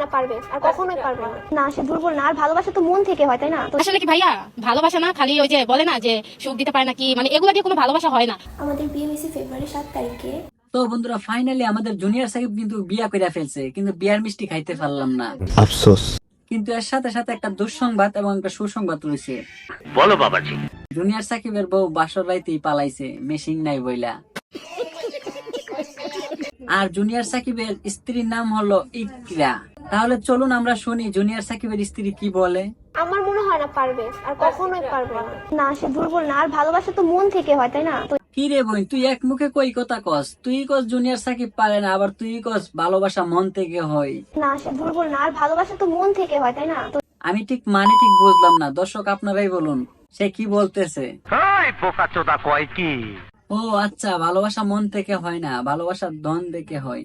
হয় না পারবে, আর কখনোই পারবে না। না, সে দুর্বল না, আর ভালোবাসা তো মন থেকে হয়, তাই না? তো আসলে কি ভাইয়া, ভালোবাসা না খালি ওই যে বলে না যে সুখ দিতে পারে নাকি, মানে এগুলো দিয়ে কোনো ভালোবাসা হয় না। আমাদের বিয়ে হয়েছে ফেব্রুয়ারি 7 তারিখে। তো বন্ধুরা, ফাইনালি আমাদের জুনিয়র সাকিব কিন্তু বিয়া করে ফেলছে, কিন্তু বিয়ার মিষ্টি খাইতে পারলাম না। আফসোস। কিন্তু এর সাথে সাথে একটা দুঃসংবাদ এবং একটা সুসংবাদ রয়েছে। বলো বাবাজি। জুনিয়র সাকিবের বউ বাসর রাইতেই পালাইছে, মেশিং নাই বইলা। আর জুনিয়র সাকিবের স্ত্রীর নাম হলো ইকরা। তাহলে চলুন আমরা শুনি জুনিয়র সাকিবের স্ত্রী কি বলে। আমার মনে হয় না পারবে, আর কখনোই পারবে না। না, সে দুর্বল না, আর ভালোবাসা তো মন থেকে হয়, তাই না? তো কি রে বোন, তুই এক মুখে কই কথা কস? তুই কস জুনিয়র সাকিব পারে না, আবার তুই কস ভালোবাসা মন থেকে হয়। না, সে দুর্বল না, আর ভালোবাসা তো মন থেকে হয়, তাই না? তো আমি ঠিক বুঝলাম না, দর্শক আপনারাই বলুন সে কি বলতেছে। ও আচ্ছা, ভালোবাসা মন থেকে হয় না, ভালোবাসা ধন থেকে হয়।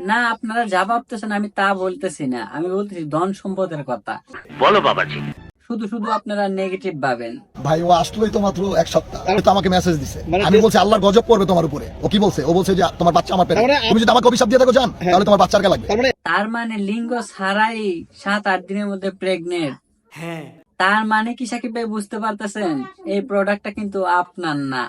না, আপনারা যা ভাবতেছেন আমি তা বলতেছি না, আমি বলতেছি ধন সম্পদের কথা। বলো বাবাজি। শুধু শুধু আপনারা নেগেটিভ ভাবেন। ভাই ও আসলোই তো মাত্র এক সপ্তাহ, তো আমাকে মেসেজ দিছে। আমি বলছি আল্লাহর গজব করবে তোমার উপরে। ও কি বলছে? ও বলছে যে তোমার বাচ্চা আমার পেটে। তুমি যদি আমাকে অভিশাপ দিয়ে থাকো জান, তাহলে তোমার বাচ্চার কে লাগবে। তার মানে লিঙ্গ ছাড়াই 7-8 দিনের মধ্যে প্রেগনেন্ট। তার মানে কি সাকিব ভাই বুঝতে পারতেছেন, এই প্রোডাক্টটা কিন্তু আপনার না,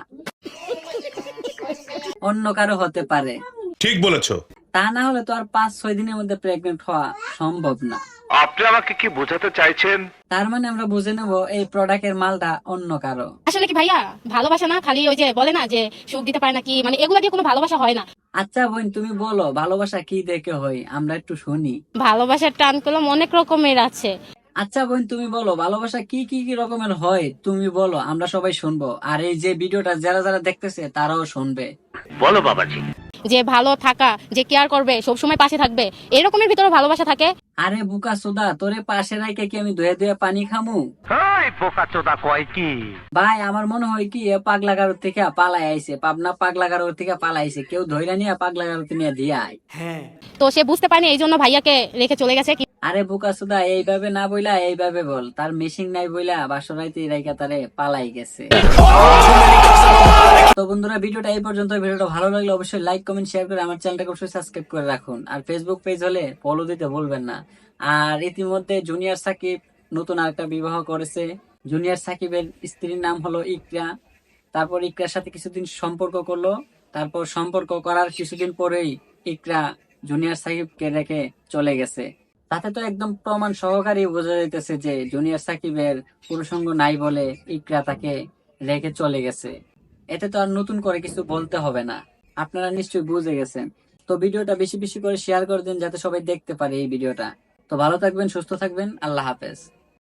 অন্য কারো হতে পারে। ঠিক বলেছো। তা না হলে তো আর 5-6 দিনের মধ্যে প্রেগনেন্ট হওয়া সম্ভব না। আপনি আমাকে কি বোঝাতে চাইছেন? তার মানে আমরা বুঝে নেব এই প্রোডাক্টের মালটা অন্য কারো। আসলে কি ভাইয়া, ভালোবাসা না খালি ওই যে বলে না যে সুখ দিতে পারে নাকি, মানে এগুলো দিয়ে কোনো ভালোবাসা হয় না। আচ্ছা বোন, তুমি বলো ভালোবাসা কি দেখে হয়, আমরা একটু শুনি। ভালোবাসার টান কলম অনেক রকমের আছে। আচ্ছা বোন, তুমি বলো ভালোবাসা কি কি কি রকমের হয়, তুমি বলো, আমরা সবাই শুনবো। আর এই যে ভিডিওটা যারা যারা দেখতেছে তারাও শুনবে। বলো বাবাজি। যে ভালো থাকা, যে কেয়ার করবে, সবসময় পাশে থাকবে, এরকমের ভিতরে ভালোবাসা থাকে। আরে বুকা সুদা, তোরে পাশে রাইকে কি আমি ধুয়ে ধুয়ে পানি খামু? ভাই আমার মনে হয় কি এ পাগলাগারোর থেকে পালাই আইছে, পাবনা পাগলাগারোর থেকে পালাইছে, কেউ ধইরা নিয়ে পাগলাগারোতে নিয়ে দিয়ে আয়। তো সে বুঝতে পারেনি, এই জন্য ভাইয়াকে রেখে চলে গেছে। আরে বুকা সুদা, এইভাবে না বইলা এইভাবে বল, তার মেশিং নাই বইলা বাসরাইতে রাইকা তারে পালাই গেছে। তো বন্ধুরা, ভিডিওটা এই পর্যন্ত। ভিডিওটা ভালো লাগলে অবশ্যই লাইক কমেন্ট শেয়ার করে আমার চ্যানেলটাকে অবশ্যই সাবস্ক্রাইব করে রাখুন। আর ফেসবুক পেজ হলে ফলো দিতে ভুলবেন না। আর ইতিমধ্যে জুনিয়র সাকিব নতুন আরেকটা বিবাহ করেছে। জুনিয়র সাকিবের স্ত্রীর নাম হলো ইকরা। তারপর ইকরার সাথে কিছুদিন সম্পর্ক করলো। তারপর সম্পর্ক করার কিছুদিন পরেই ইকরা জুনিয়র সাকিবকে রেখে চলে গেছে। তাতে তো একদম প্রমাণ সহকারে বোঝা যাইতেছে যে জুনিয়র সাকিবের পুরুষঙ্গ নাই বলে ইকরা তাকে রেখে চলে গেছে। এতে তো আর নতুন করে কিছু বলতে হবে না, আপনারা নিশ্চয়ই বুঝে গেছেন। তো ভিডিওটা বেশি বেশি করে শেয়ার করে দিন যাতে সবাই দেখতে পারে এই ভিডিওটা। তো ভালো থাকবেন, সুস্থ থাকবেন, আল্লাহ হাফেজ।